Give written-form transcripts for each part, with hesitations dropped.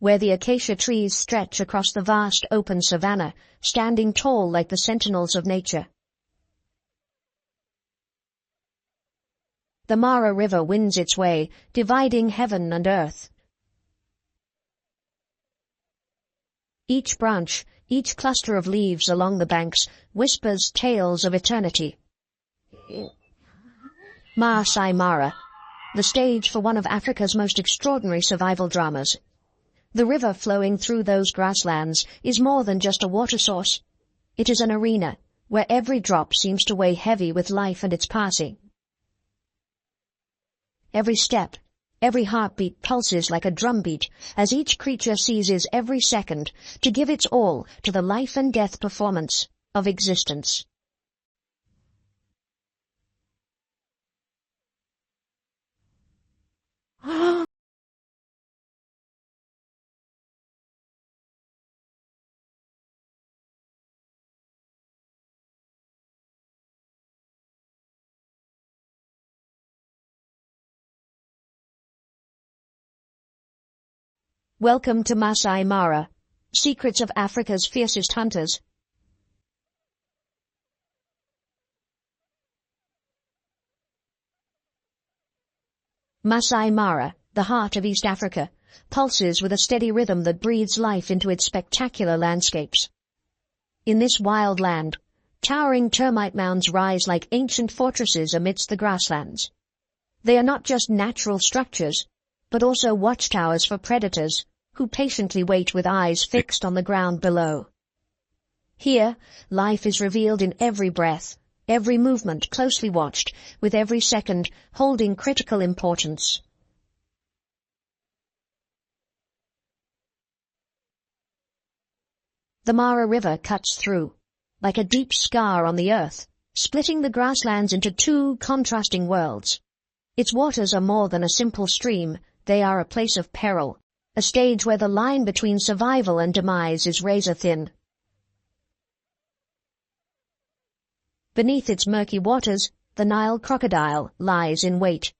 where the acacia trees stretch across the vast open savannah, standing tall like the sentinels of nature. The Mara River winds its way, dividing heaven and earth. Each branch, each cluster of leaves along the banks, whispers tales of eternity. MAASAI Mara, the stage for one of Africa's most extraordinary survival dramas. The river flowing through those grasslands is more than just a water source. It is an arena, where every drop seems to weigh heavy with life and its passing. Every step, every heartbeat pulses like a drumbeat, as each creature seizes every second to give its all to the life and death performance of existence. Welcome to MAASAI Mara, Secrets of Africa's Fiercest Hunters. MAASAI Mara, the heart of East Africa, pulses with a steady rhythm that breathes life into its spectacular landscapes. In this wild land, towering termite mounds rise like ancient fortresses amidst the grasslands. They are not just natural structures, but also watchtowers for predators who patiently wait with eyes fixed on the ground below. Here, life is revealed in every breath, every movement closely watched, with every second holding critical importance. The Mara River cuts through, like a deep scar on the earth, splitting the grasslands into two contrasting worlds. Its waters are more than a simple stream, they are a place of peril, a stage where the line between survival and demise is razor-thin. Beneath its murky waters, the Nile crocodile lies in wait.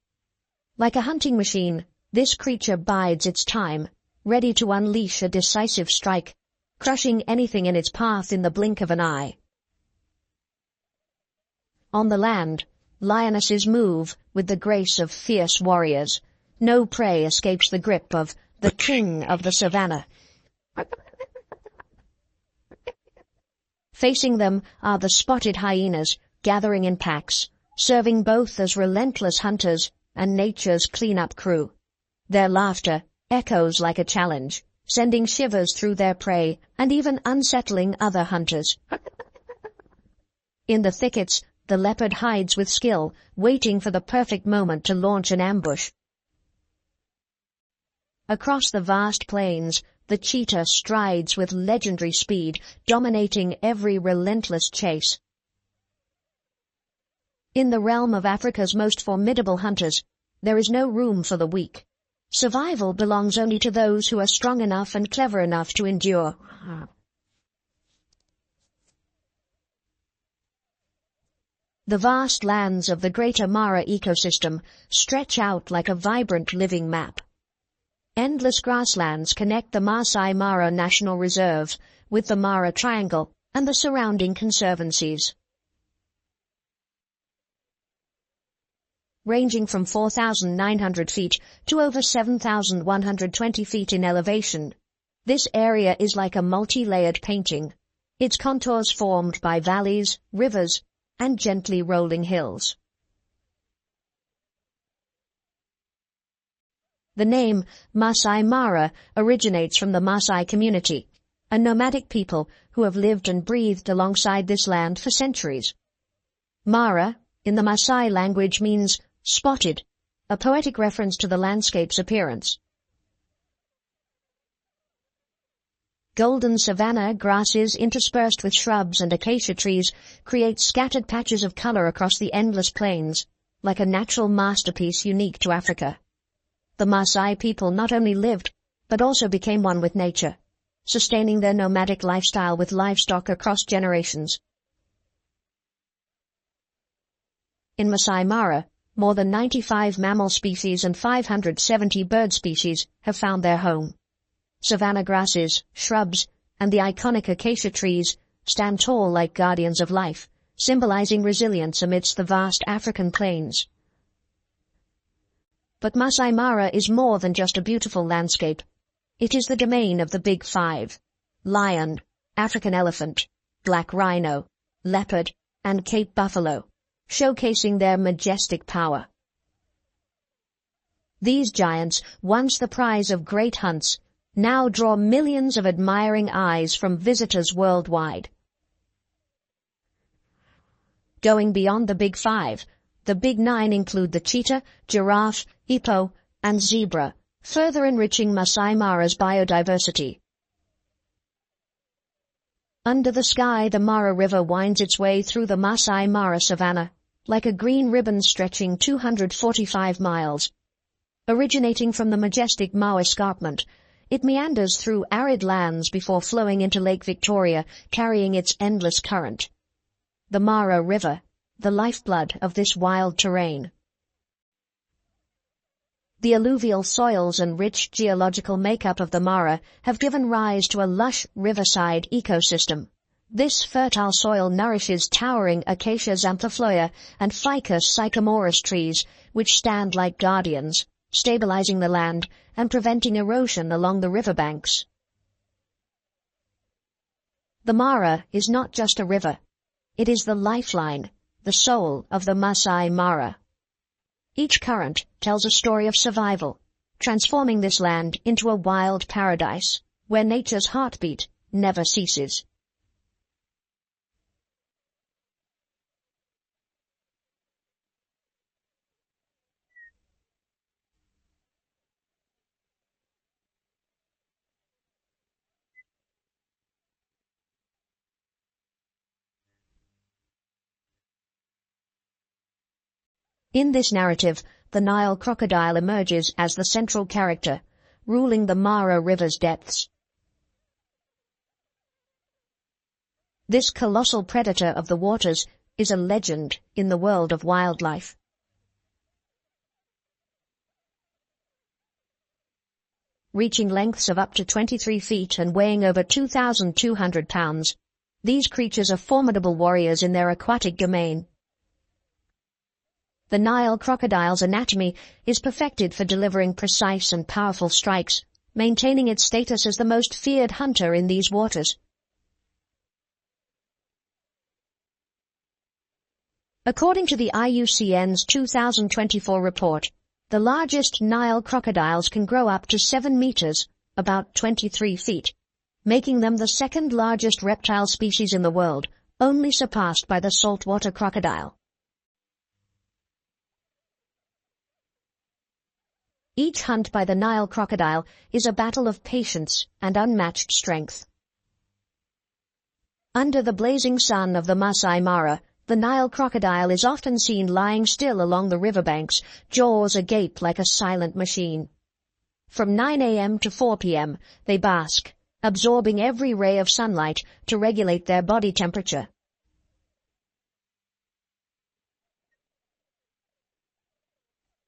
Like a hunting machine, this creature bides its time, ready to unleash a decisive strike, crushing anything in its path in the blink of an eye. On the land, lionesses move with the grace of fierce warriors. No prey escapes the grip of the king of the savannah. Facing them are the spotted hyenas, gathering in packs, serving both as relentless hunters and nature's clean-up crew. Their laughter echoes like a challenge, sending shivers through their prey and even unsettling other hunters. In the thickets, the leopard hides with skill, waiting for the perfect moment to launch an ambush. Across the vast plains, the cheetah strides with legendary speed, dominating every relentless chase. In the realm of Africa's most formidable hunters, there is no room for the weak. Survival belongs only to those who are strong enough and clever enough to endure. The vast lands of the Greater Mara ecosystem stretch out like a vibrant living map. Endless grasslands connect the MAASAI Mara National Reserve with the Mara Triangle and the surrounding conservancies. Ranging from 4,900 feet to over 7,120 feet in elevation, this area is like a multi-layered painting, its contours formed by valleys, rivers, and gently rolling hills. The name MAASAI Mara originates from the Maasai community, a nomadic people who have lived and breathed alongside this land for centuries. Mara, in the Maasai language, means spotted, a poetic reference to the landscape's appearance. Golden savanna grasses interspersed with shrubs and acacia trees create scattered patches of color across the endless plains, like a natural masterpiece unique to Africa. The Maasai people not only lived, but also became one with nature, sustaining their nomadic lifestyle with livestock across generations. In MAASAI Mara, more than 95 mammal species and 570 bird species have found their home. Savanna grasses, shrubs, and the iconic acacia trees stand tall like guardians of life, symbolizing resilience amidst the vast African plains. But MAASAI Mara is more than just a beautiful landscape. It is the domain of the Big Five: lion, African elephant, black rhino, leopard, and Cape buffalo, showcasing their majestic power. These giants, once the prize of great hunts, now draw millions of admiring eyes from visitors worldwide. Going beyond the Big Five, the Big Nine include the cheetah, giraffe, hippo, and zebra, further enriching MAASAI Mara's biodiversity. Under the sky, the Mara River winds its way through the MAASAI Mara savannah, like a green ribbon stretching 245 miles. Originating from the majestic Mau Escarpment, it meanders through arid lands before flowing into Lake Victoria, carrying its endless current. The Mara River, the lifeblood of this wild terrain. The alluvial soils and rich geological makeup of the Mara have given rise to a lush riverside ecosystem. This fertile soil nourishes towering Acacia xanthophylla and ficus sycamorus trees, which stand like guardians, stabilizing the land and preventing erosion along the riverbanks. The Mara is not just a river. It is the lifeline, the soul of the MAASAI Mara. Each current tells a story of survival, transforming this land into a wild paradise, where nature's heartbeat never ceases. In this narrative, the Nile crocodile emerges as the central character, ruling the Mara River's depths. This colossal predator of the waters is a legend in the world of wildlife. Reaching lengths of up to 23 feet and weighing over 2,200 pounds, these creatures are formidable warriors in their aquatic domain. The Nile crocodile's anatomy is perfected for delivering precise and powerful strikes, maintaining its status as the most feared hunter in these waters. According to the IUCN's 2024 report, the largest Nile crocodiles can grow up to 7 meters, about 23 feet, making them the second largest reptile species in the world, only surpassed by the saltwater crocodile. Each hunt by the Nile crocodile is a battle of patience and unmatched strength. Under the blazing sun of the MAASAI Mara, the Nile crocodile is often seen lying still along the riverbanks, jaws agape like a silent machine. From 9 a.m. to 4 p.m., they bask, absorbing every ray of sunlight to regulate their body temperature.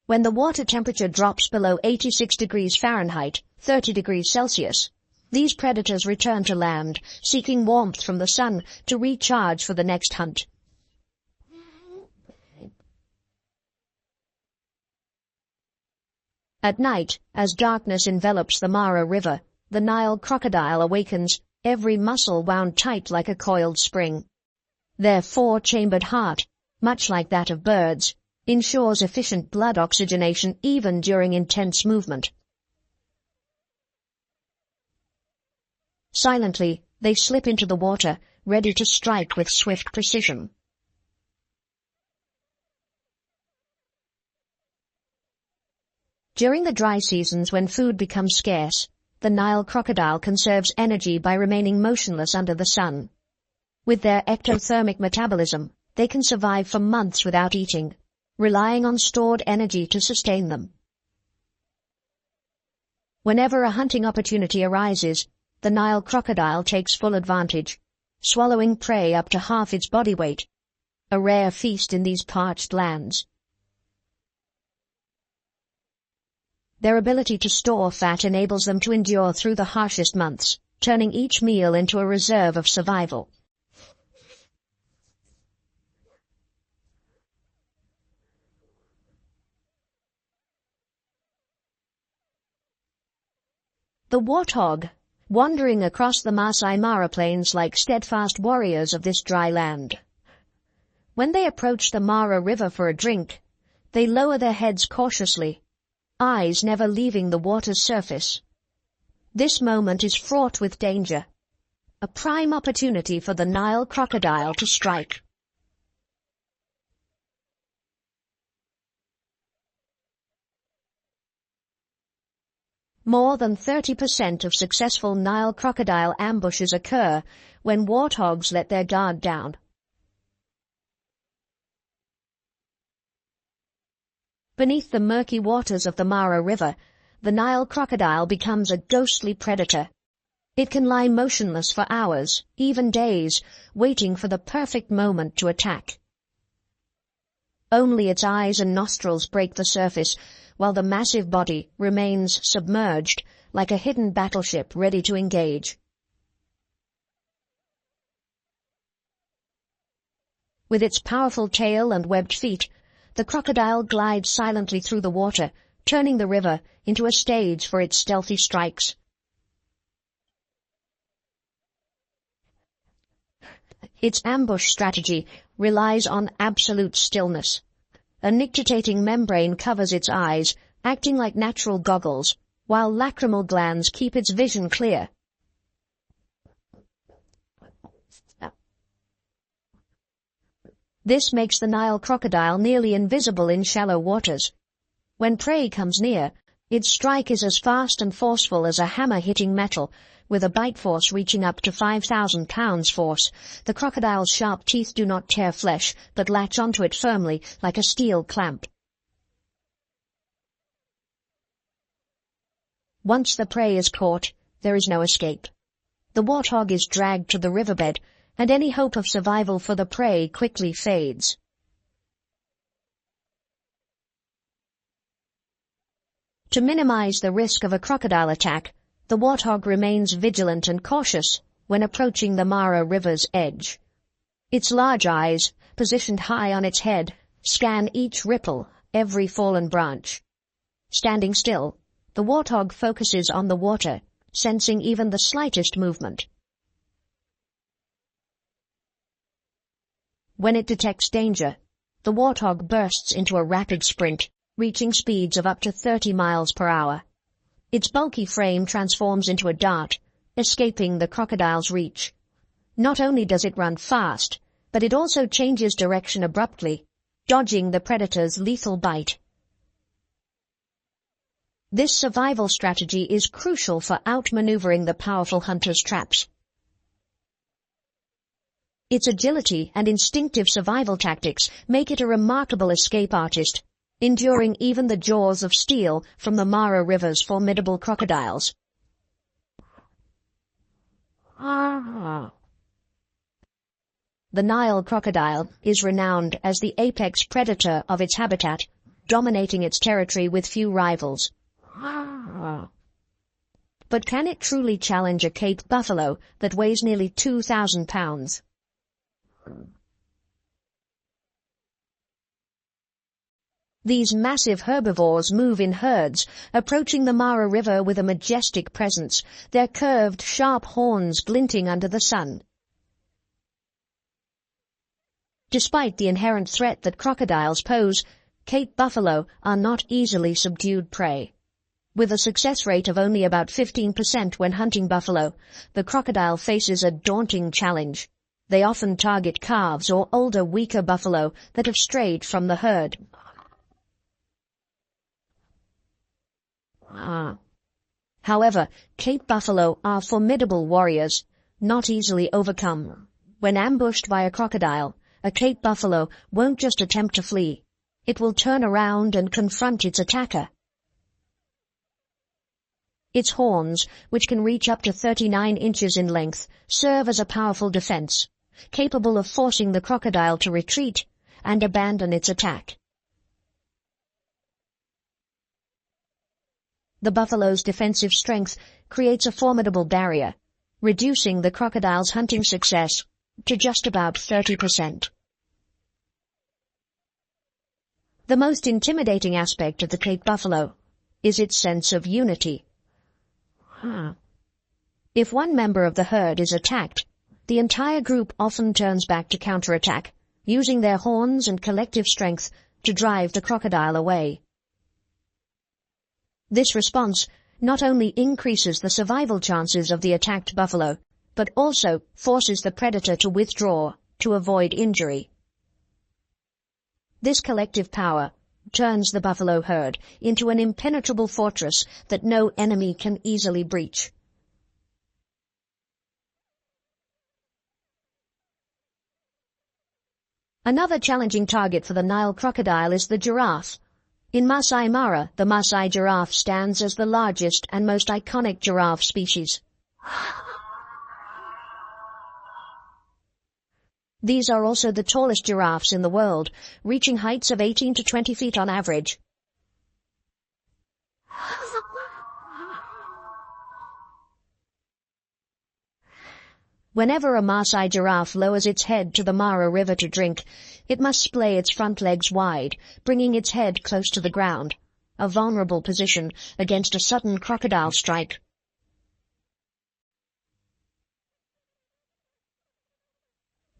When the water temperature drops below 86 degrees Fahrenheit, 30 degrees Celsius, these predators return to land, seeking warmth from the sun to recharge for the next hunt. At night, as darkness envelops the Mara River, the Nile crocodile awakens, every muscle wound tight like a coiled spring. Their 4-chambered heart, much like that of birds, ensures efficient blood oxygenation even during intense movement. Silently, they slip into the water, ready to strike with swift precision. During the dry seasons when food becomes scarce, the Nile crocodile conserves energy by remaining motionless under the sun. With their ectothermic metabolism, they can survive for months without eating, relying on stored energy to sustain them. Whenever a hunting opportunity arises, the Nile crocodile takes full advantage, swallowing prey up to half its body weight, a rare feast in these parched lands. Their ability to store fat enables them to endure through the harshest months, turning each meal into a reserve of survival. The warthog, wandering across the MAASAI Mara plains like steadfast warriors of this dry land. When they approach the Mara River for a drink, they lower their heads cautiously, eyes never leaving the water's surface. This moment is fraught with danger, a prime opportunity for the Nile crocodile to strike. More than 30% of successful Nile crocodile ambushes occur when warthogs let their guard down. Beneath the murky waters of the Mara River, the Nile crocodile becomes a ghostly predator. It can lie motionless for hours, even days, waiting for the perfect moment to attack. Only its eyes and nostrils break the surface, while the massive body remains submerged like a hidden battleship ready to engage. With its powerful tail and webbed feet, the crocodile glides silently through the water, turning the river into a stage for its stealthy strikes. Its ambush strategy relies on absolute stillness. A nictitating membrane covers its eyes, acting like natural goggles, while lacrimal glands keep its vision clear. This makes the Nile crocodile nearly invisible in shallow waters. When prey comes near, its strike is as fast and forceful as a hammer hitting metal, with a bite force reaching up to 5,000 pounds force. The crocodile's sharp teeth do not tear flesh, but latch onto it firmly like a steel clamp. Once the prey is caught, there is no escape. The warthog is dragged to the riverbed, and any hope of survival for the prey quickly fades. To minimize the risk of a crocodile attack, the warthog remains vigilant and cautious when approaching the Mara River's edge. Its large eyes, positioned high on its head, scan each ripple, every fallen branch. Standing still, the warthog focuses on the water, sensing even the slightest movement. When it detects danger, the warthog bursts into a rapid sprint, reaching speeds of up to 30 miles per hour. Its bulky frame transforms into a dart, escaping the crocodile's reach. Not only does it run fast, but it also changes direction abruptly, dodging the predator's lethal bite. This survival strategy is crucial for outmaneuvering the powerful hunter's traps. Its agility and instinctive survival tactics make it a remarkable escape artist, enduring even the jaws of steel from the Mara River's formidable crocodiles. The Nile crocodile is renowned as the apex predator of its habitat, dominating its territory with few rivals. But can it truly challenge a Cape buffalo that weighs nearly 2,000 pounds? These massive herbivores move in herds, approaching the Mara River with a majestic presence, their curved, sharp horns glinting under the sun. Despite the inherent threat that crocodiles pose, Cape buffalo are not easily subdued prey. With a success rate of only about 15% when hunting buffalo, the crocodile faces a daunting challenge. They often target calves or older, weaker buffalo that have strayed from the herd. However, Cape buffalo are formidable warriors, not easily overcome. When ambushed by a crocodile, a Cape buffalo won't just attempt to flee. It will turn around and confront its attacker. Its horns, which can reach up to 39 inches in length, serve as a powerful defense, capable of forcing the crocodile to retreat and abandon its attack. The buffalo's defensive strength creates a formidable barrier, reducing the crocodile's hunting success to just about 30%. The most intimidating aspect of the Cape buffalo is its sense of unity. If one member of the herd is attacked, the entire group often turns back to counterattack, using their horns and collective strength to drive the crocodile away. This response not only increases the survival chances of the attacked buffalo, but also forces the predator to withdraw to avoid injury. This collective power turns the buffalo herd into an impenetrable fortress that no enemy can easily breach. Another challenging target for the Nile crocodile is the giraffe. In MAASAI Mara, the MAASAI giraffe stands as the largest and most iconic giraffe species. These are also the tallest giraffes in the world, reaching heights of 18 to 20 feet on average. Whenever a MAASAI giraffe lowers its head to the Mara River to drink, it must splay its front legs wide, bringing its head close to the ground, a vulnerable position against a sudden crocodile strike.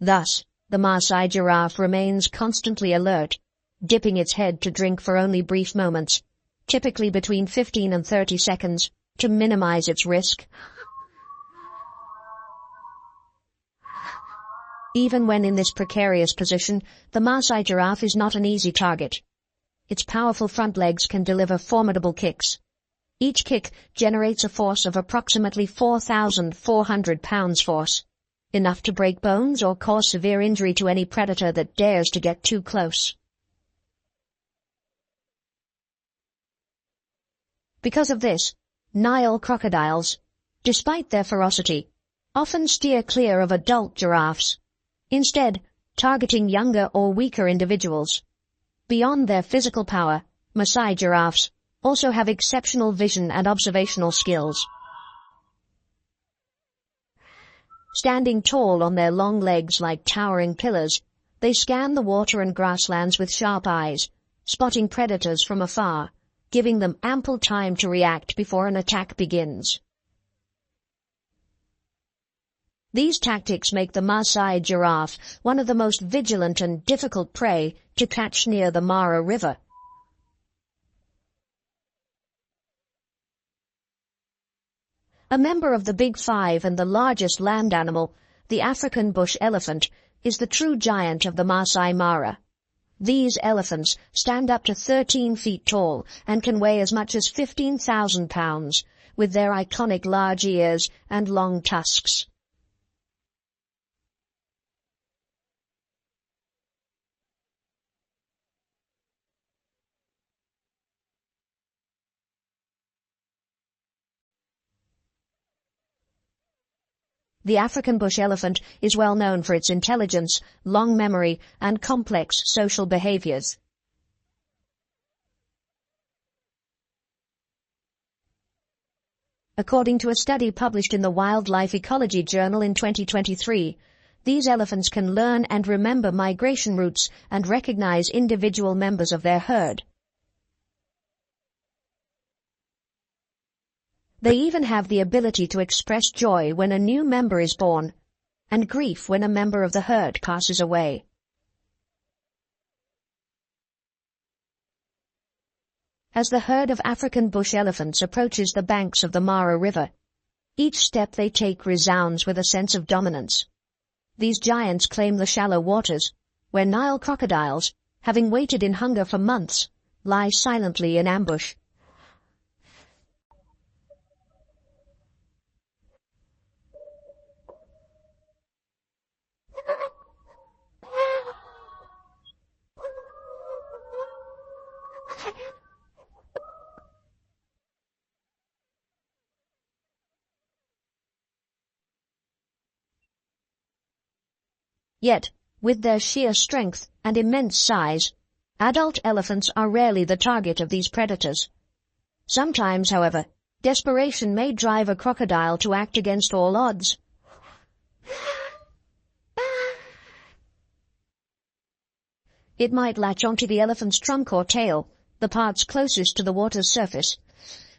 Thus, the MAASAI giraffe remains constantly alert, dipping its head to drink for only brief moments, typically between 15 and 30 seconds, to minimize its risk. Even when in this precarious position, the MAASAI giraffe is not an easy target. Its powerful front legs can deliver formidable kicks. Each kick generates a force of approximately 4,400 pounds force, enough to break bones or cause severe injury to any predator that dares to get too close. Because of this, Nile crocodiles, despite their ferocity, often steer clear of adult giraffes, instead targeting younger or weaker individuals. Beyond their physical power, MAASAI giraffes also have exceptional vision and observational skills. Standing tall on their long legs like towering pillars, they scan the water and grasslands with sharp eyes, spotting predators from afar, giving them ample time to react before an attack begins. These tactics make the MAASAI giraffe one of the most vigilant and difficult prey to catch near the Mara River. A member of the Big Five and the largest land animal, the African bush elephant, is the true giant of the MAASAI Mara. These elephants stand up to 13 feet tall and can weigh as much as 15,000 pounds, with their iconic large ears and long tusks. The African bush elephant is well known for its intelligence, long memory, and complex social behaviors. According to a study published in the Wildlife Ecology Journal in 2023, these elephants can learn and remember migration routes and recognize individual members of their herd. They even have the ability to express joy when a new member is born, and grief when a member of the herd passes away. As the herd of African bush elephants approaches the banks of the Mara River, each step they take resounds with a sense of dominance. These giants claim the shallow waters, where Nile crocodiles, having waited in hunger for months, lie silently in ambush. Yet, with their sheer strength and immense size, adult elephants are rarely the target of these predators. Sometimes, however, desperation may drive a crocodile to act against all odds. It might latch onto the elephant's trunk or tail, the parts closest to the water's surface,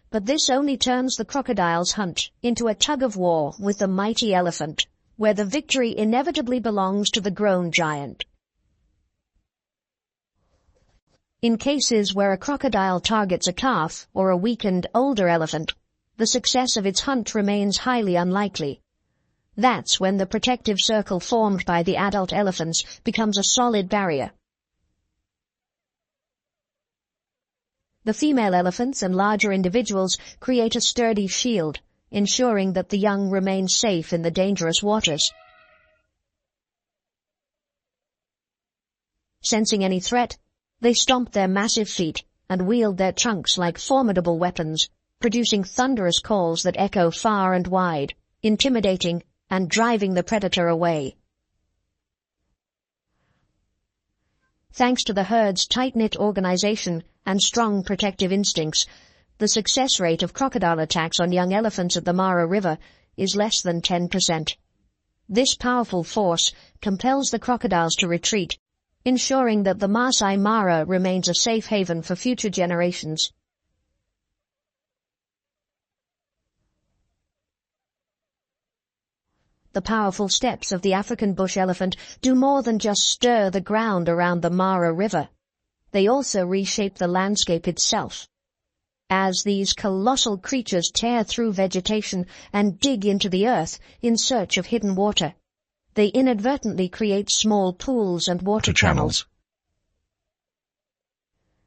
but this only turns the crocodile's hunt into a tug-of-war with the mighty elephant, where the victory inevitably belongs to the grown giant. In cases where a crocodile targets a calf or a weakened older elephant, the success of its hunt remains highly unlikely. That's when the protective circle formed by the adult elephants becomes a solid barrier. The female elephants and larger individuals create a sturdy shield, ensuring that the young remain safe in the dangerous waters. Sensing any threat, they stomp their massive feet and wield their trunks like formidable weapons, producing thunderous calls that echo far and wide, intimidating and driving the predator away. Thanks to the herd's tight-knit organization and strong protective instincts, the success rate of crocodile attacks on young elephants at the Mara River is less than 10%. This powerful force compels the crocodiles to retreat, ensuring that the MAASAI Mara remains a safe haven for future generations. The powerful steps of the African bush elephant do more than just stir the ground around the Mara River. They also reshape the landscape itself. As these colossal creatures tear through vegetation and dig into the earth in search of hidden water, they inadvertently create small pools and water channels.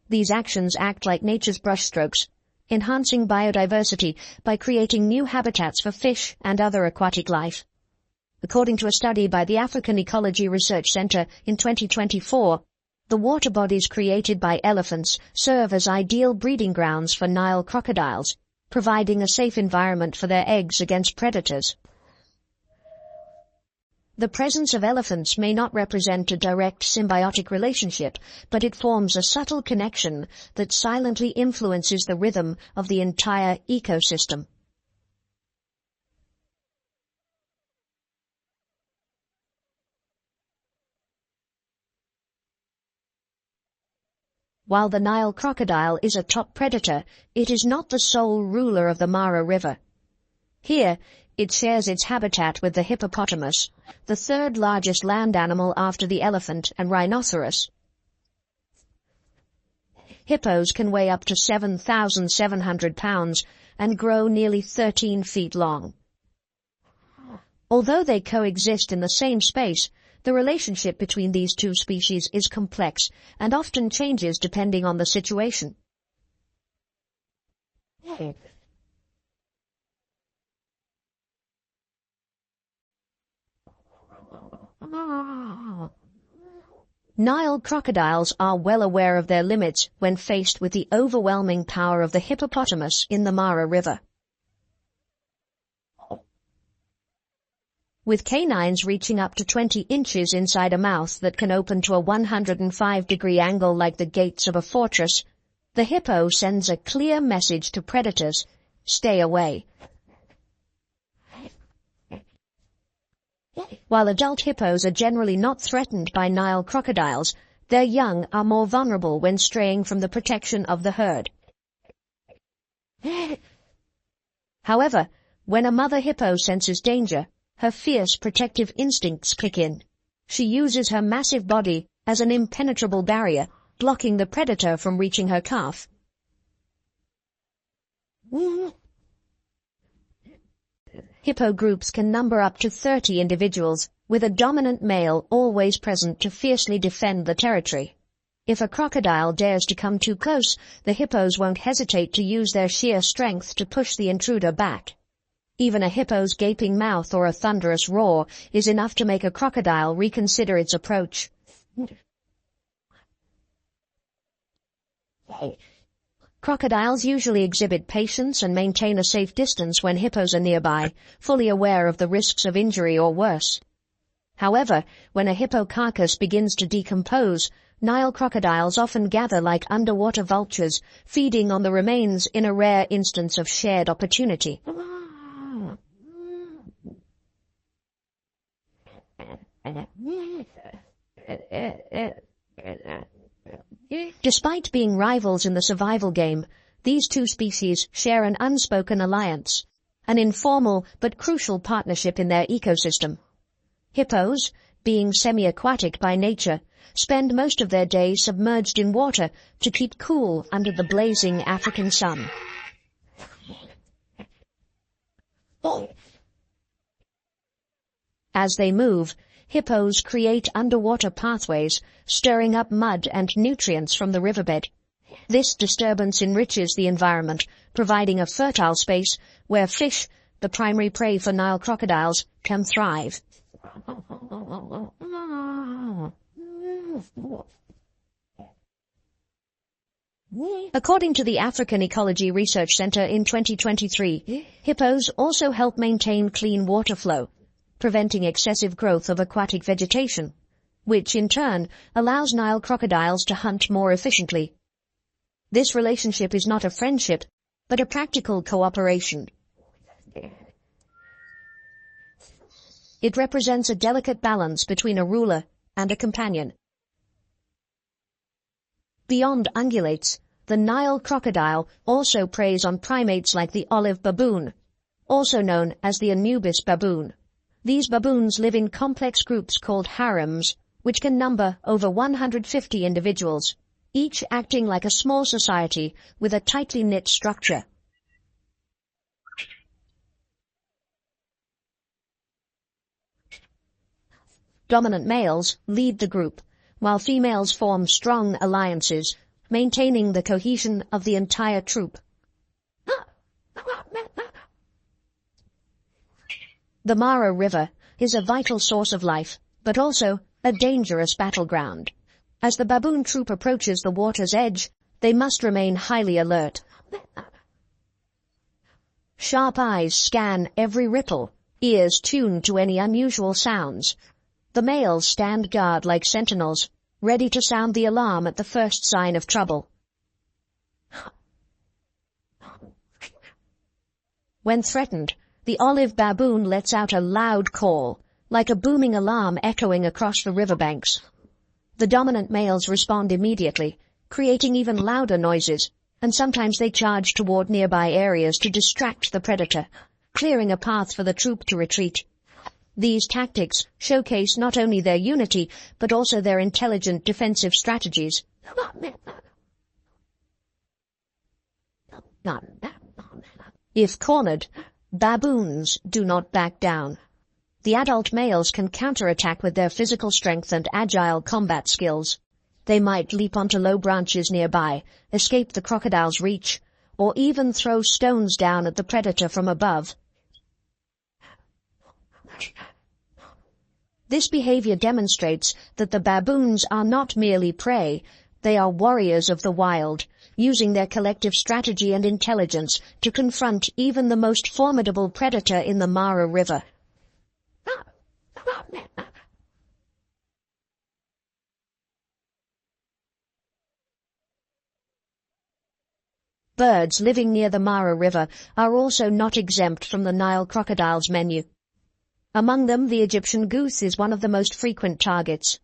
These actions act like nature's brushstrokes, enhancing biodiversity by creating new habitats for fish and other aquatic life. According to a study by the African Ecology Research Center in 2024, the water bodies created by elephants serve as ideal breeding grounds for Nile crocodiles, providing a safe environment for their eggs against predators. The presence of elephants may not represent a direct symbiotic relationship, but it forms a subtle connection that silently influences the rhythm of the entire ecosystem. While the Nile crocodile is a top predator, it is not the sole ruler of the Mara River. Here, it shares its habitat with the hippopotamus, the third largest land animal after the elephant and rhinoceros. Hippos can weigh up to 7,700 pounds and grow nearly 13 feet long. Although they coexist in the same space, the relationship between these two species is complex and often changes depending on the situation. Nile crocodiles are well aware of their limits when faced with the overwhelming power of the hippopotamus in the Mara River. With canines reaching up to 20 inches inside a mouth that can open to a 105-degree angle like the gates of a fortress, the hippo sends a clear message to predators: stay away. While adult hippos are generally not threatened by Nile crocodiles, their young are more vulnerable when straying from the protection of the herd. However, when a mother hippo senses danger, her fierce protective instincts kick in. She uses her massive body as an impenetrable barrier, blocking the predator from reaching her calf. Hippo groups can number up to 30 individuals, with a dominant male always present to fiercely defend the territory. If a crocodile dares to come too close, the hippos won't hesitate to use their sheer strength to push the intruder back. Even a hippo's gaping mouth or a thunderous roar is enough to make a crocodile reconsider its approach. Crocodiles usually exhibit patience and maintain a safe distance when hippos are nearby, fully aware of the risks of injury or worse. However, when a hippo carcass begins to decompose, Nile crocodiles often gather like underwater vultures, feeding on the remains in a rare instance of shared opportunity. Despite being rivals in the survival game, these two species share an unspoken alliance, an informal but crucial partnership in their ecosystem. Hippos, being semi-aquatic by nature, spend most of their day submerged in water to keep cool under the blazing African sun. As they move, hippos create underwater pathways, stirring up mud and nutrients from the riverbed. This disturbance enriches the environment, providing a fertile space where fish, the primary prey for Nile crocodiles, can thrive. According to the African Ecology Research Center in 2023, hippos also help maintain clean water flow, preventing excessive growth of aquatic vegetation, which in turn allows Nile crocodiles to hunt more efficiently. This relationship is not a friendship, but a practical cooperation. It represents a delicate balance between a ruler and a companion. Beyond ungulates, the Nile crocodile also preys on primates like the olive baboon, also known as the Anubis baboon. These baboons live in complex groups called harems, which can number over 150 individuals, each acting like a small society with a tightly knit structure. Dominant males lead the group, while females form strong alliances, maintaining the cohesion of the entire troop. The Mara River is a vital source of life, but also a dangerous battleground. As the baboon troop approaches the water's edge, they must remain highly alert. Sharp eyes scan every ripple, ears tuned to any unusual sounds. The males stand guard like sentinels, ready to sound the alarm at the first sign of trouble. When threatened, the olive baboon lets out a loud call, like a booming alarm echoing across the riverbanks. The dominant males respond immediately, creating even louder noises, and sometimes they charge toward nearby areas to distract the predator, clearing a path for the troop to retreat. These tactics showcase not only their unity, but also their intelligent defensive strategies. If cornered, baboons do not back down. The adult males can counterattack with their physical strength and agile combat skills. They might leap onto low branches nearby, escape the crocodile's reach, or even throw stones down at the predator from above. This behavior demonstrates that the baboons are not merely prey, they are warriors of the wild, using their collective strategy and intelligence to confront even the most formidable predator in the Mara River. Birds living near the Mara River are also not exempt from the Nile crocodile's menu. Among them, the Egyptian goose is one of the most frequent targets.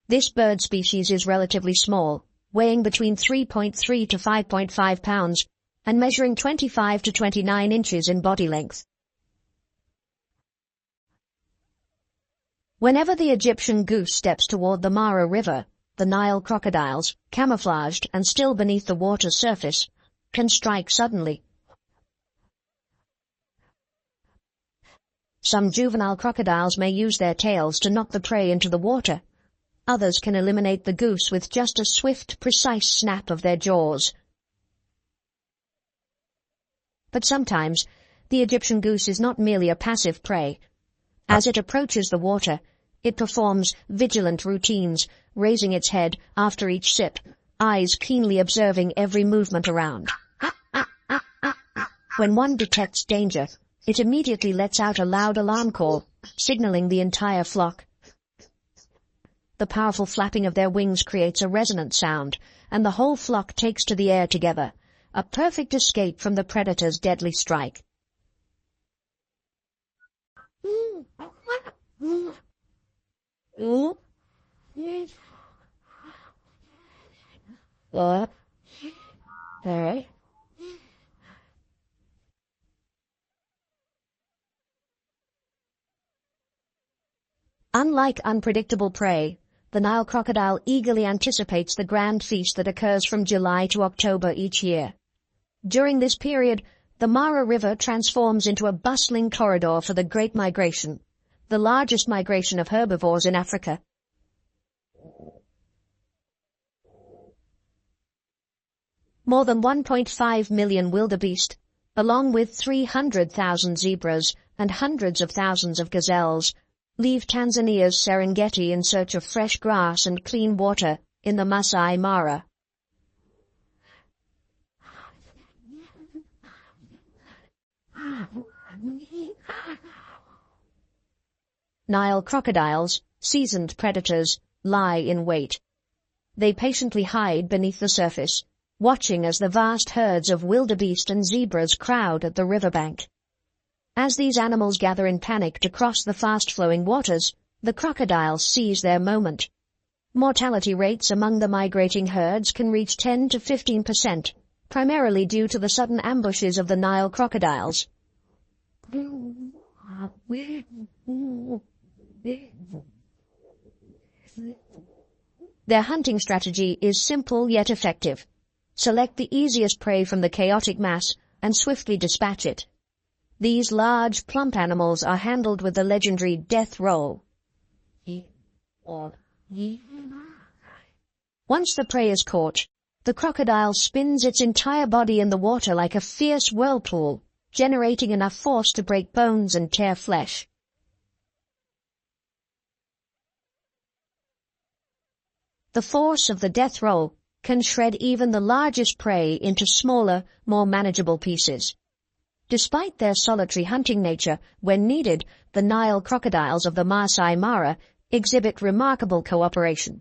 This bird species is relatively small, weighing between 3.3 to 5.5 pounds and measuring 25 to 29 inches in body length. Whenever the Egyptian goose steps toward the Mara River, the Nile crocodiles, camouflaged and still beneath the water's surface, can strike suddenly. Some juvenile crocodiles may use their tails to knock the prey into the water. Others can eliminate the goose with just a swift, precise snap of their jaws. But sometimes, the Egyptian goose is not merely a passive prey. As it approaches the water, it performs vigilant routines, raising its head after each sip, eyes keenly observing every movement around. When one detects danger, it immediately lets out a loud alarm call, signaling the entire flock. The powerful flapping of their wings creates a resonant sound, and the whole flock takes to the air together, a perfect escape from the predator's deadly strike. Unlike unpredictable prey, the Nile crocodile eagerly anticipates the grand feast that occurs from July to October each year. During this period, the Mara River transforms into a bustling corridor for the Great Migration, the largest migration of herbivores in Africa. More than 1.5 million wildebeest, along with 300,000 zebras and hundreds of thousands of gazelles, leave Tanzania's Serengeti in search of fresh grass and clean water in the MAASAI Mara. Nile crocodiles, seasoned predators, lie in wait. They patiently hide beneath the surface, watching as the vast herds of wildebeest and zebras crowd at the riverbank. As these animals gather in panic to cross the fast-flowing waters, the crocodiles seize their moment. Mortality rates among the migrating herds can reach 10 to 15%, primarily due to the sudden ambushes of the Nile crocodiles. Their hunting strategy is simple yet effective. Select the easiest prey from the chaotic mass and swiftly dispatch it. These large, plump animals are handled with the legendary death roll. Once the prey is caught, the crocodile spins its entire body in the water like a fierce whirlpool, generating enough force to break bones and tear flesh. The force of the death roll can shred even the largest prey into smaller, more manageable pieces. Despite their solitary hunting nature, when needed, the Nile crocodiles of the MAASAI Mara exhibit remarkable cooperation.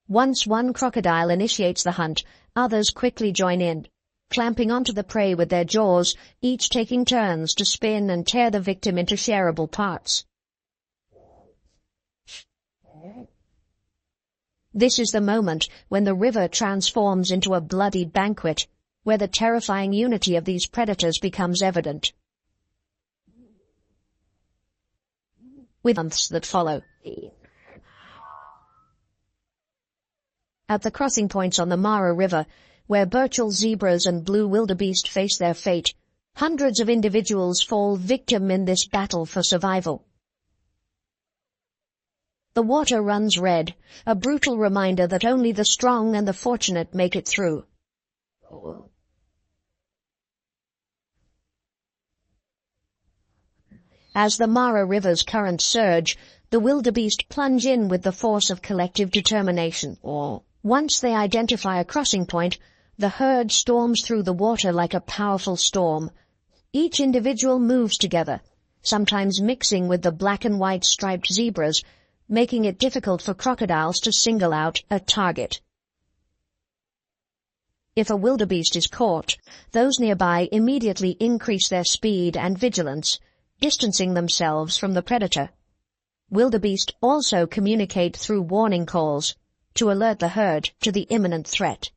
Once one crocodile initiates the hunt, others quickly join in, clamping onto the prey with their jaws, each taking turns to spin and tear the victim into shareable parts. This is the moment when the river transforms into a bloody banquet, where the terrifying unity of these predators becomes evident. With months that follow. At the crossing points on the Mara River, where Burchell zebras and blue wildebeest face their fate, hundreds of individuals fall victim in this battle for survival. The water runs red, a brutal reminder that only the strong and the fortunate make it through. As the Mara River's currents surge, the wildebeest plunge in with the force of collective determination. Once they identify a crossing point, the herd storms through the water like a powerful storm. Each individual moves together, sometimes mixing with the black and white striped zebras, making it difficult for crocodiles to single out a target. If a wildebeest is caught, those nearby immediately increase their speed and vigilance, distancing themselves from the predator. Wildebeest also communicate through warning calls to alert the herd to the imminent threat,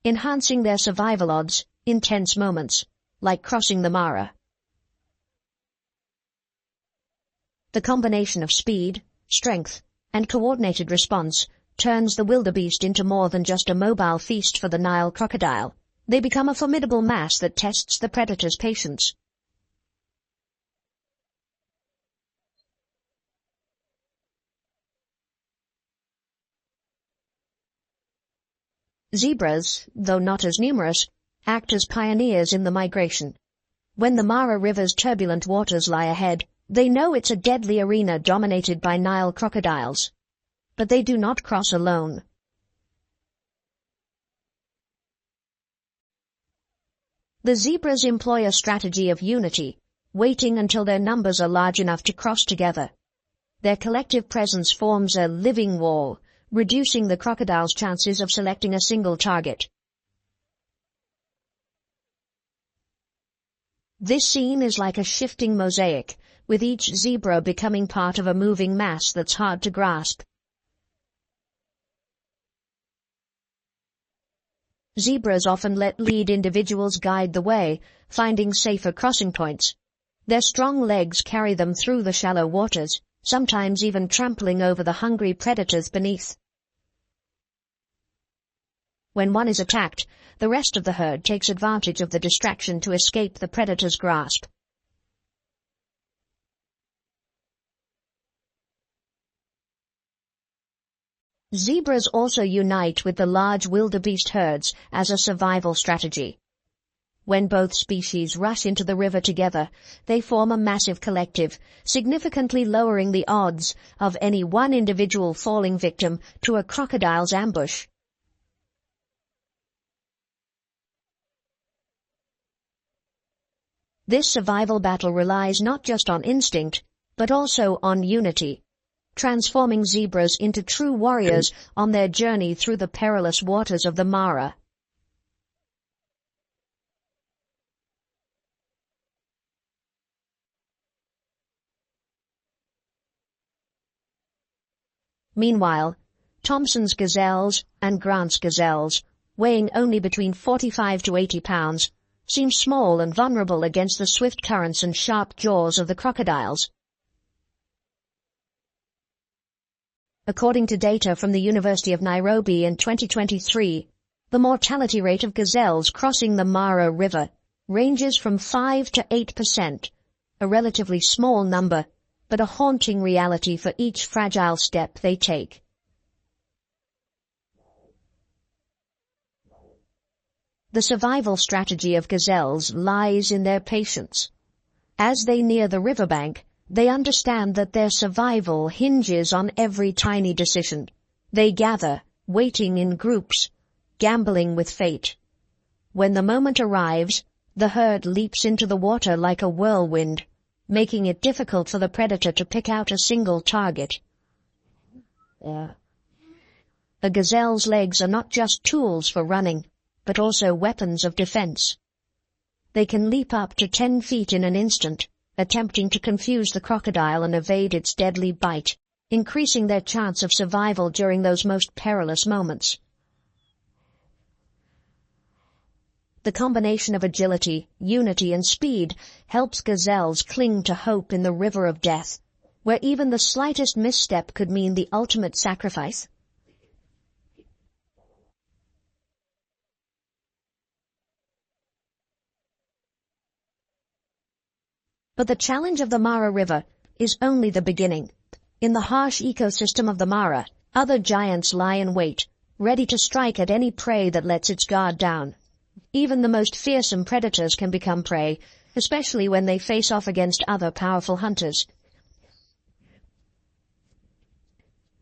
enhancing their survival odds in tense moments, like crossing the Mara. The combination of speed, strength, and coordinated response turns the wildebeest into more than just a mobile feast for the Nile crocodile. They become a formidable mass that tests the predator's patience. Zebras, though not as numerous, act as pioneers in the migration. When the Mara River's turbulent waters lie ahead, they know it's a deadly arena dominated by Nile crocodiles. But they do not cross alone. The zebras employ a strategy of unity, waiting until their numbers are large enough to cross together. Their collective presence forms a living wall, reducing the crocodile's chances of selecting a single target. This scene is like a shifting mosaic, with each zebra becoming part of a moving mass that's hard to grasp. Zebras often let lead individuals guide the way, finding safer crossing points. Their strong legs carry them through the shallow waters, sometimes even trampling over the hungry predators beneath. When one is attacked, the rest of the herd takes advantage of the distraction to escape the predator's grasp. Zebras also unite with the large wildebeest herds as a survival strategy. When both species rush into the river together, they form a massive collective, significantly lowering the odds of any one individual falling victim to a crocodile's ambush. This survival battle relies not just on instinct, but also on unity, transforming zebras into true warriors on their journey through the perilous waters of the Mara. Meanwhile, Thompson's gazelles and Grant's gazelles, weighing only between 45 to 80 pounds, seem small and vulnerable against the swift currents and sharp jaws of the crocodiles. According to data from the University of Nairobi in 2023, the mortality rate of gazelles crossing the Mara River ranges from 5 to 8%, a relatively small number, but a haunting reality for each fragile step they take. The survival strategy of gazelles lies in their patience. As they near the riverbank, they understand that their survival hinges on every tiny decision. They gather, waiting in groups, gambling with fate. When the moment arrives, the herd leaps into the water like a whirlwind, making it difficult for the predator to pick out a single target. A gazelle's legs are not just tools for running, but also weapons of defense. They can leap up to 10 feet in an instant, attempting to confuse the crocodile and evade its deadly bite, increasing their chance of survival during those most perilous moments. The combination of agility, unity, and speed helps gazelles cling to hope in the river of death, where even the slightest misstep could mean the ultimate sacrifice. But the challenge of the Mara River is only the beginning. In the harsh ecosystem of the Mara, other giants lie in wait, ready to strike at any prey that lets its guard down. Even the most fearsome predators can become prey, especially when they face off against other powerful hunters.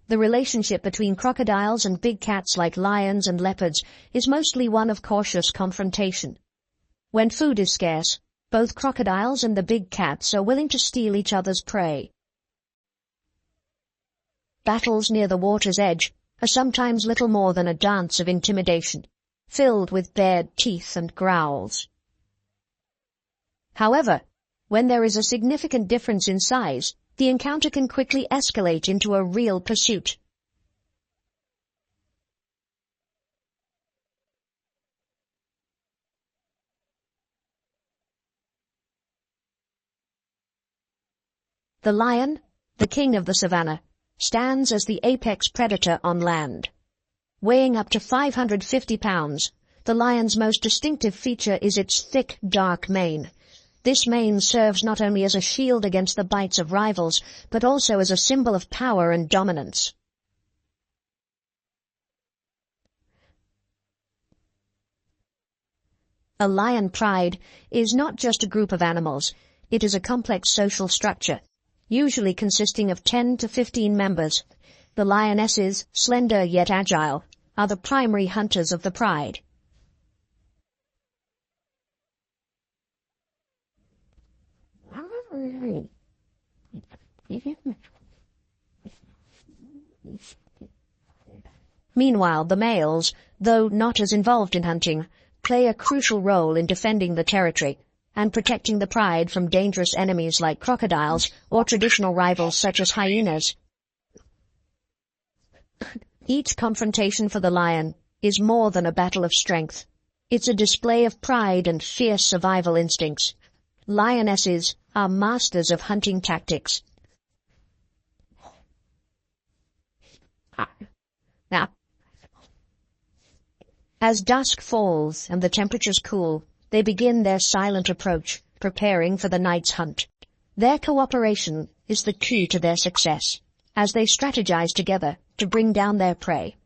The relationship between crocodiles and big cats like lions and leopards is mostly one of cautious confrontation. When food is scarce, both crocodiles and the big cats are willing to steal each other's prey. Battles near the water's edge are sometimes little more than a dance of intimidation, filled with bared teeth and growls. However, when there is a significant difference in size, the encounter can quickly escalate into a real pursuit. The lion, the king of the savannah, stands as the apex predator on land. Weighing up to 550 pounds, the lion's most distinctive feature is its thick, dark mane. This mane serves not only as a shield against the bites of rivals, but also as a symbol of power and dominance. A lion pride is not just a group of animals, it is a complex social structure, usually consisting of 10 to 15 members. The lionesses, slender yet agile, are the primary hunters of the pride. Meanwhile, the males, though not as involved in hunting, play a crucial role in defending the territory and protecting the pride from dangerous enemies like crocodiles or traditional rivals such as hyenas. Each confrontation for the lion is more than a battle of strength. It's a display of pride and fierce survival instincts. Lionesses are masters of hunting tactics. Now, as dusk falls and the temperatures cool, they begin their silent approach, preparing for the night's hunt. Their cooperation is the key to their success, as they strategize together to bring down their prey.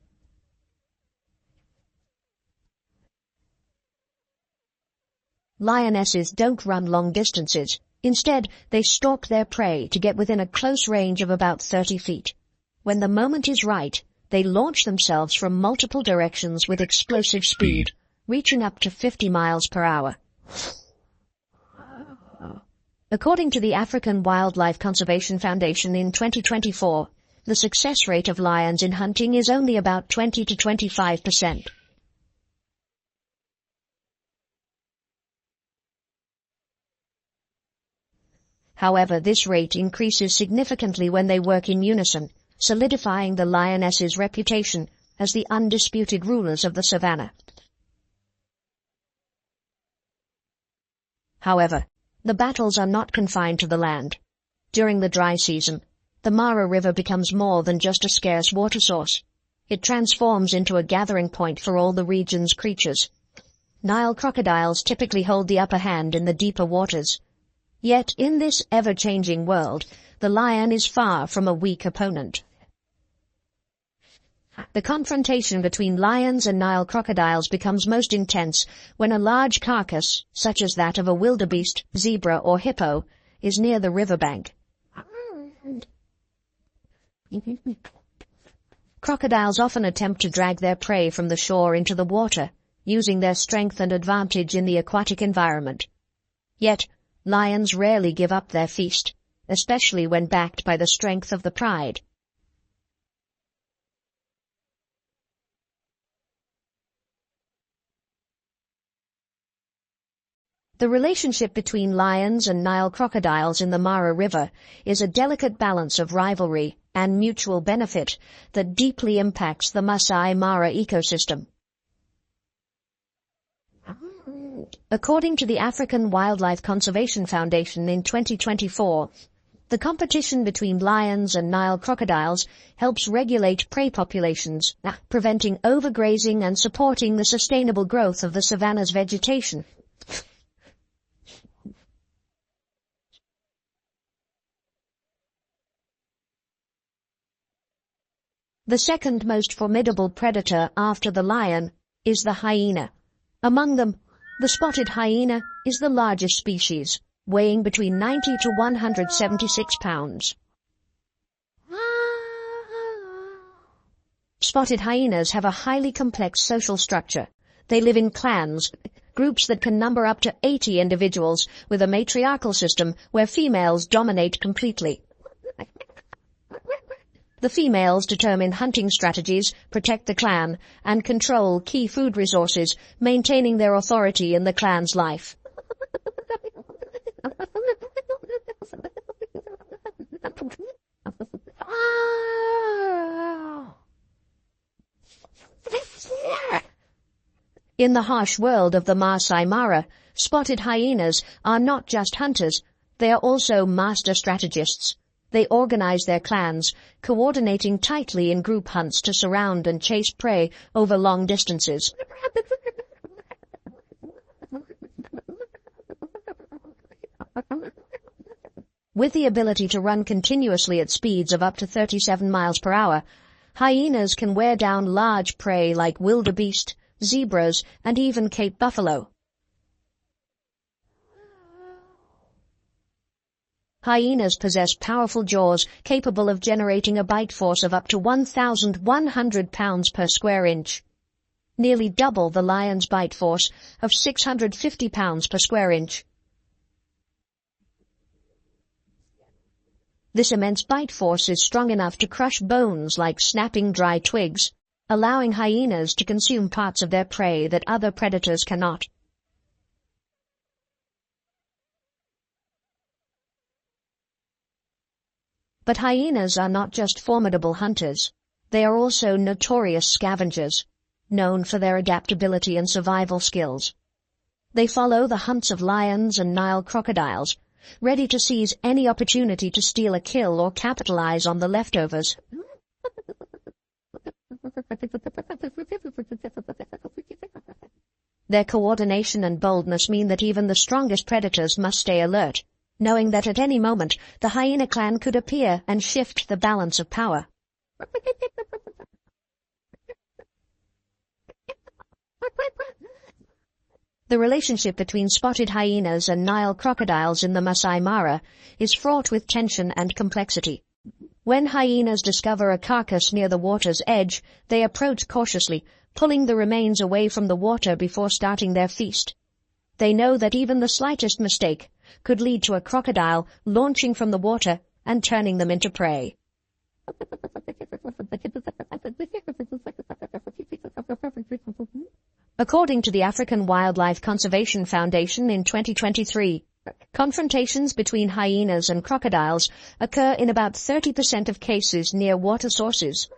Lionesses don't run long distances. Instead, they stalk their prey to get within a close range of about 30 feet. When the moment is right, they launch themselves from multiple directions with explosive speed, reaching up to 50 miles per hour. According to the African Wildlife Conservation Foundation in 2024, the success rate of lions in hunting is only about 20 to 25%. However, this rate increases significantly when they work in unison, solidifying the lioness's reputation as the undisputed rulers of the savannah. However, the battles are not confined to the land. During the dry season, the Mara River becomes more than just a scarce water source. It transforms into a gathering point for all the region's creatures. Nile crocodiles typically hold the upper hand in the deeper waters. Yet in this ever-changing world, the lion is far from a weak opponent. The confrontation between lions and Nile crocodiles becomes most intense when a large carcass, such as that of a wildebeest, zebra, or hippo, is near the riverbank. Crocodiles often attempt to drag their prey from the shore into the water, using their strength and advantage in the aquatic environment. Yet, lions rarely give up their feast, especially when backed by the strength of the pride. The relationship between lions and Nile crocodiles in the Mara River is a delicate balance of rivalry and mutual benefit that deeply impacts the MAASAI Mara ecosystem. According to the African Wildlife Conservation Foundation in 2024, the competition between lions and Nile crocodiles helps regulate prey populations, preventing overgrazing and supporting the sustainable growth of the savanna's vegetation. The second most formidable predator after the lion is the hyena. Among them, the spotted hyena is the largest species, weighing between 90 to 176 pounds. Spotted hyenas have a highly complex social structure. They live in clans, groups that can number up to 80 individuals, with a matriarchal system where females dominate completely. The females determine hunting strategies, protect the clan, and control key food resources, maintaining their authority in the clan's life. In the harsh world of the MAASAI Mara, spotted hyenas are not just hunters, they are also master strategists. They organize their clans, coordinating tightly in group hunts to surround and chase prey over long distances. With the ability to run continuously at speeds of up to 37 miles per hour, hyenas can wear down large prey like wildebeest, zebras, and even Cape buffalo. Hyenas possess powerful jaws capable of generating a bite force of up to 1,100 pounds per square inch, nearly double the lion's bite force of 650 pounds per square inch. This immense bite force is strong enough to crush bones like snapping dry twigs, allowing hyenas to consume parts of their prey that other predators cannot. But hyenas are not just formidable hunters. They are also notorious scavengers, known for their adaptability and survival skills. They follow the hunts of lions and Nile crocodiles, ready to seize any opportunity to steal a kill or capitalize on the leftovers. Their coordination and boldness mean that even the strongest predators must stay alert, knowing that at any moment the hyena clan could appear and shift the balance of power. The relationship between spotted hyenas and Nile crocodiles in the MAASAI Mara is fraught with tension and complexity. When hyenas discover a carcass near the water's edge, they approach cautiously, pulling the remains away from the water before starting their feast. They know that even the slightest mistake could lead to a crocodile launching from the water and turning them into prey. According to the African Wildlife Conservation Foundation in 2023, confrontations between hyenas and crocodiles occur in about 30% of cases near water sources.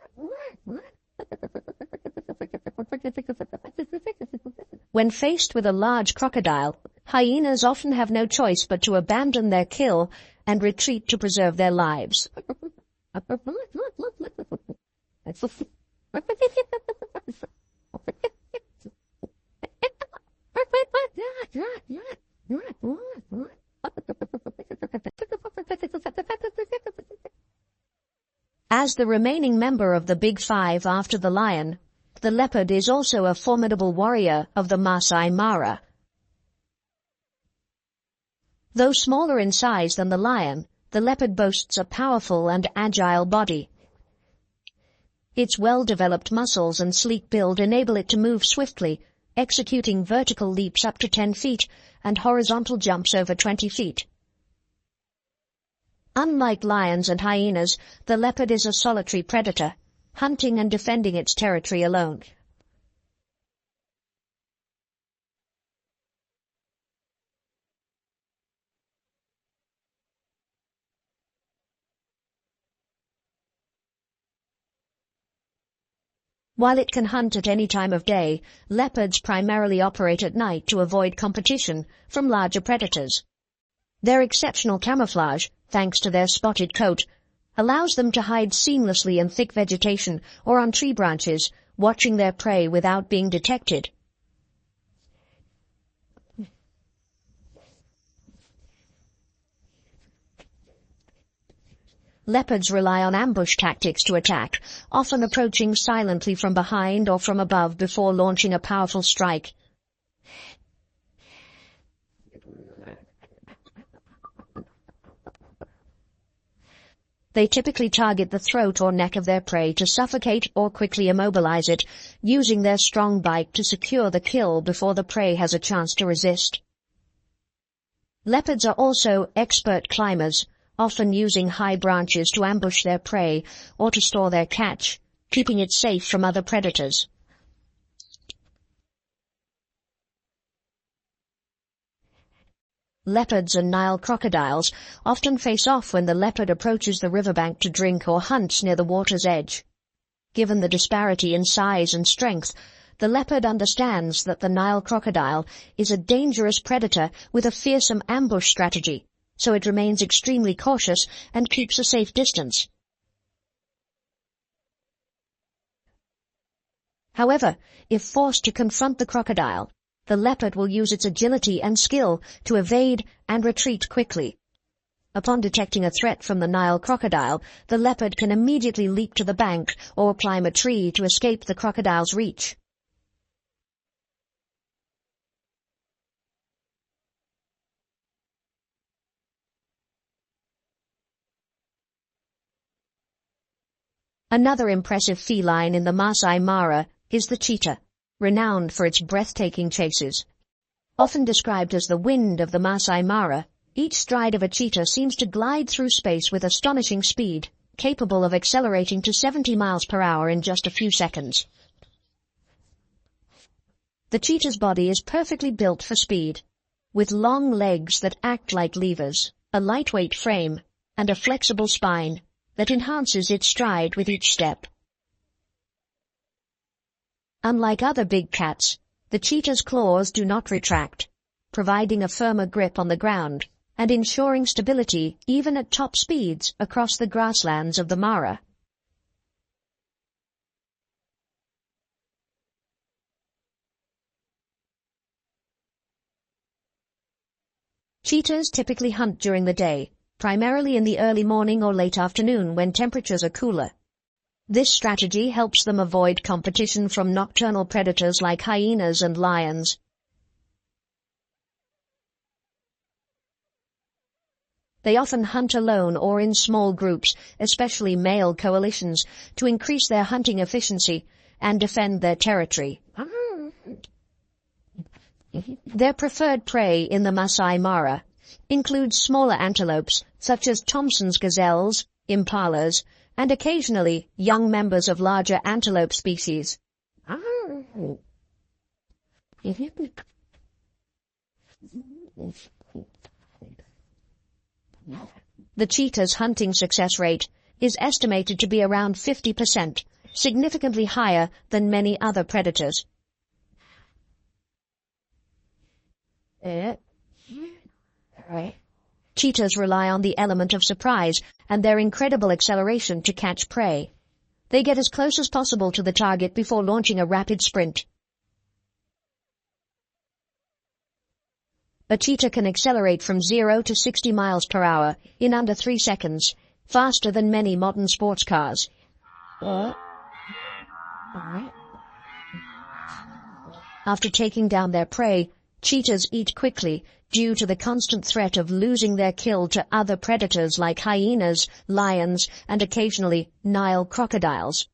When faced with a large crocodile, hyenas often have no choice but to abandon their kill and retreat to preserve their lives. As the remaining member of the Big Five after the lion, the leopard is also a formidable warrior of the MAASAI Mara. Though smaller in size than the lion, the leopard boasts a powerful and agile body. Its well-developed muscles and sleek build enable it to move swiftly, executing vertical leaps up to 10 feet and horizontal jumps over 20 feet. Unlike lions and hyenas, the leopard is a solitary predator, hunting and defending its territory alone. While it can hunt at any time of day, leopards primarily operate at night to avoid competition from larger predators. Their exceptional camouflage, thanks to their spotted coat, allows them to hide seamlessly in thick vegetation or on tree branches, watching their prey without being detected. Leopards rely on ambush tactics to attack, often approaching silently from behind or from above before launching a powerful strike. They typically target the throat or neck of their prey to suffocate or quickly immobilize it, using their strong bite to secure the kill before the prey has a chance to resist. Leopards are also expert climbers, often using high branches to ambush their prey or to store their catch, keeping it safe from other predators. Leopards and Nile crocodiles often face off when the leopard approaches the riverbank to drink or hunt near the water's edge. Given the disparity in size and strength, the leopard understands that the Nile crocodile is a dangerous predator with a fearsome ambush strategy, so it remains extremely cautious and keeps a safe distance. However, if forced to confront the crocodile, the leopard will use its agility and skill to evade and retreat quickly. Upon detecting a threat from the Nile crocodile, the leopard can immediately leap to the bank or climb a tree to escape the crocodile's reach. Another impressive feline in the MAASAI Mara is the cheetah, renowned for its breathtaking chases. Often described as the wind of the MAASAI Mara, Each stride of a cheetah seems to glide through space with astonishing speed, capable of accelerating to 70 miles per hour in just a few seconds. The cheetah's body is perfectly built for speed, with long legs that act like levers, a lightweight frame, and a flexible spine that enhances its stride with each step. Unlike other big cats, the cheetah's claws do not retract, providing a firmer grip on the ground and ensuring stability even at top speeds across the grasslands of the Mara. Cheetahs typically hunt during the day, primarily in the early morning or late afternoon when temperatures are cooler. This strategy helps them avoid competition from nocturnal predators like hyenas and lions. They often hunt alone or in small groups, especially male coalitions, to increase their hunting efficiency and defend their territory. Their preferred prey in the MAASAI Mara includes smaller antelopes such as Thompson's gazelles, impalas, and occasionally young members of larger antelope species. The cheetah's hunting success rate is estimated to be around 50%, significantly higher than many other predators. Cheetahs rely on the element of surprise and their incredible acceleration to catch prey. They get as close as possible to the target before launching a rapid sprint. A cheetah can accelerate from 0 to 60 miles per hour in under 3 seconds, faster than many modern sports cars. After taking down their prey, cheetahs eat quickly due to the constant threat of losing their kill to other predators like hyenas, lions, and occasionally Nile crocodiles.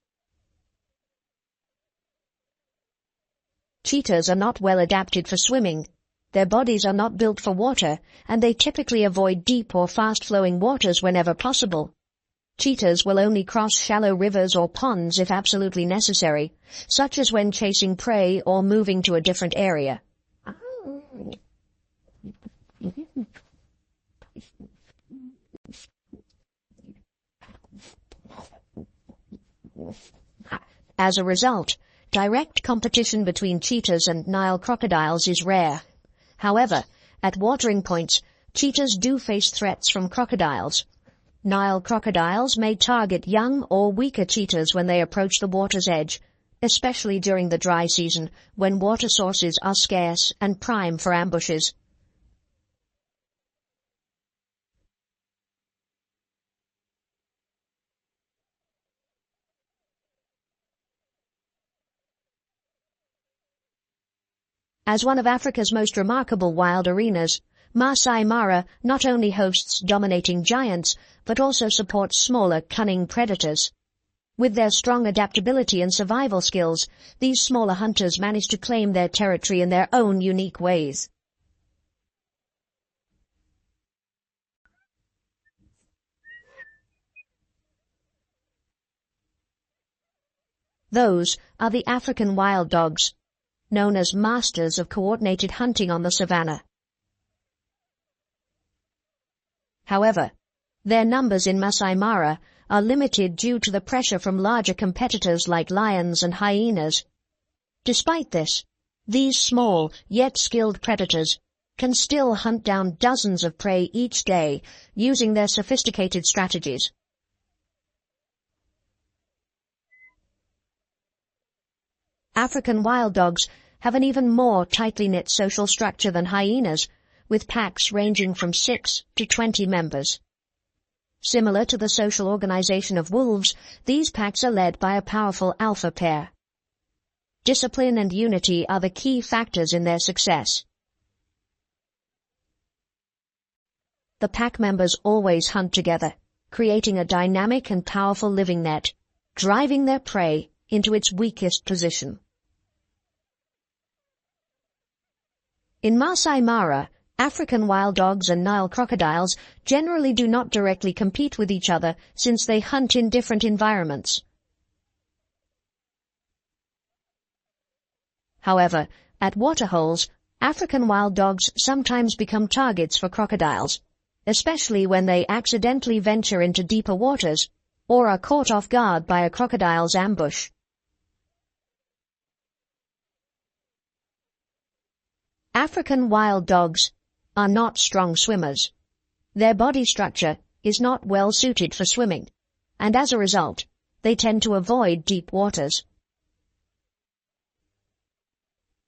Cheetahs are not well adapted for swimming. Their bodies are not built for water, and they typically avoid deep or fast-flowing waters whenever possible. Cheetahs will only cross shallow rivers or ponds if absolutely necessary, such as when chasing prey or moving to a different area. As a result, direct competition between cheetahs and Nile crocodiles is rare. However, at watering points, cheetahs do face threats from crocodiles. Nile crocodiles may target young or weaker cheetahs when they approach the water's edge, especially during the dry season when water sources are scarce and prime for ambushes. As one of Africa's most remarkable wild arenas, MAASAI Mara not only hosts dominating giants, but also supports smaller, cunning predators. With their strong adaptability and survival skills, these smaller hunters manage to claim their territory in their own unique ways. Those are the African wild dogs, known as masters of coordinated hunting on the savannah. However, their numbers in MAASAI Mara are limited due to the pressure from larger competitors like lions and hyenas. Despite this, these small yet skilled predators can still hunt down dozens of prey each day using their sophisticated strategies. African wild dogs have an even more tightly knit social structure than hyenas, with packs ranging from 6 to 20 members. Similar to the social organization of wolves, these packs are led by a powerful alpha pair. Discipline and unity are the key factors in their success. The pack members always hunt together, creating a dynamic and powerful living net, driving their prey into its weakest position. In MAASAI Mara, African wild dogs and Nile crocodiles generally do not directly compete with each other since they hunt in different environments. However, at waterholes, African wild dogs sometimes become targets for crocodiles, especially when they accidentally venture into deeper waters or are caught off guard by a crocodile's ambush. African wild dogs are not strong swimmers. Their body structure is not well suited for swimming, and as a result, they tend to avoid deep waters.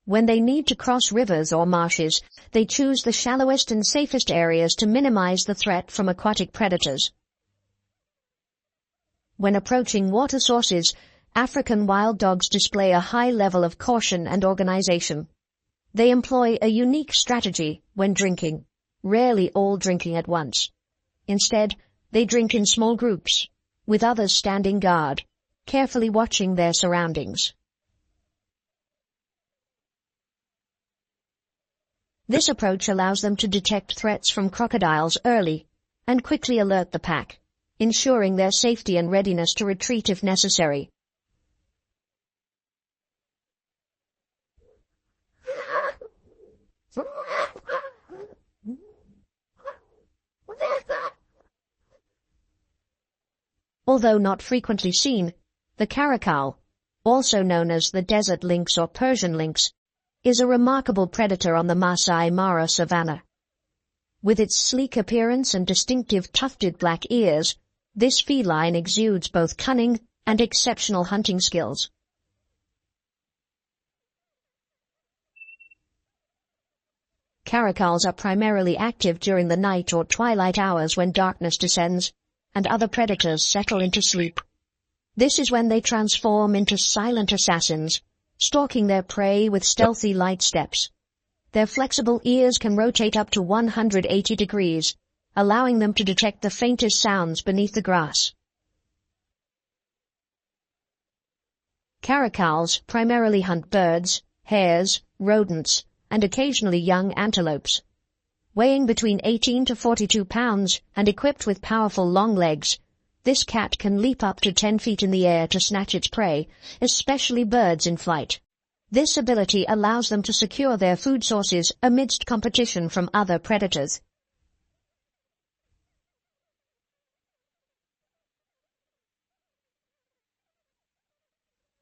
When they need to cross rivers or marshes, they choose the shallowest and safest areas to minimize the threat from aquatic predators. When approaching water sources, African wild dogs display a high level of caution and organization. They employ a unique strategy when drinking, rarely all drinking at once. Instead, they drink in small groups, with others standing guard, carefully watching their surroundings. This approach allows them to detect threats from crocodiles early and quickly alert the pack, ensuring their safety and readiness to retreat if necessary. Although not frequently seen, the caracal, also known as the desert lynx or Persian lynx, is a remarkable predator on the MAASAI Mara savannah. With its sleek appearance and distinctive tufted black ears, this feline exudes both cunning and exceptional hunting skills. Caracals are primarily active during the night or twilight hours when darkness descends and other predators settle into sleep. This is when they transform into silent assassins, stalking their prey with stealthy light steps. Their flexible ears can rotate up to 180 degrees, allowing them to detect the faintest sounds beneath the grass. Caracals primarily hunt birds, hares, rodents, and occasionally young antelopes. Weighing between 18 to 42 pounds and equipped with powerful long legs, this cat can leap up to 10 feet in the air to snatch its prey, especially birds in flight. This ability allows them to secure their food sources amidst competition from other predators.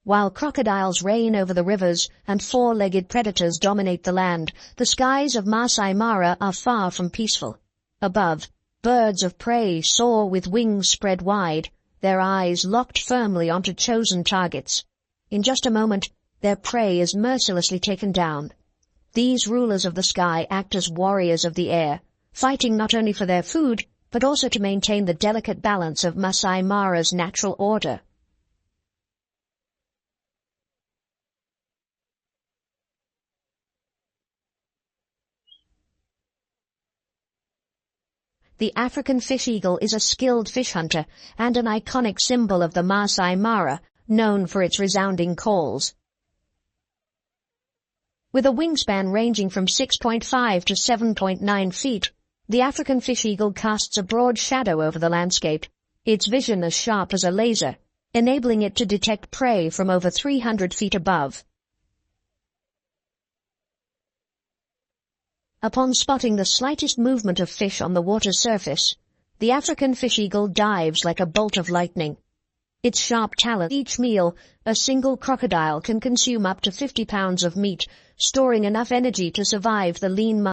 While crocodiles reign over the rivers and four-legged predators dominate the land, the skies of MAASAI Mara are far from peaceful. Above, birds of prey soar with wings spread wide, their eyes locked firmly onto chosen targets. In just a moment, their prey is mercilessly taken down. These rulers of the sky act as warriors of the air, fighting not only for their food, but also to maintain the delicate balance of MAASAI Mara's natural order. The African fish eagle is a skilled fish hunter and an iconic symbol of the MAASAI Mara, known for its resounding calls. With a wingspan ranging from 6.5 to 7.9 feet, the African fish eagle casts a broad shadow over the landscape, its vision as sharp as a laser, enabling it to detect prey from over 300 feet above. Upon spotting the slightest movement of fish on the water's surface, the African fish eagle dives like a bolt of lightning. Its sharp talons each meal, a single crocodile can consume up to 50 pounds of meat, storing enough energy to survive the lean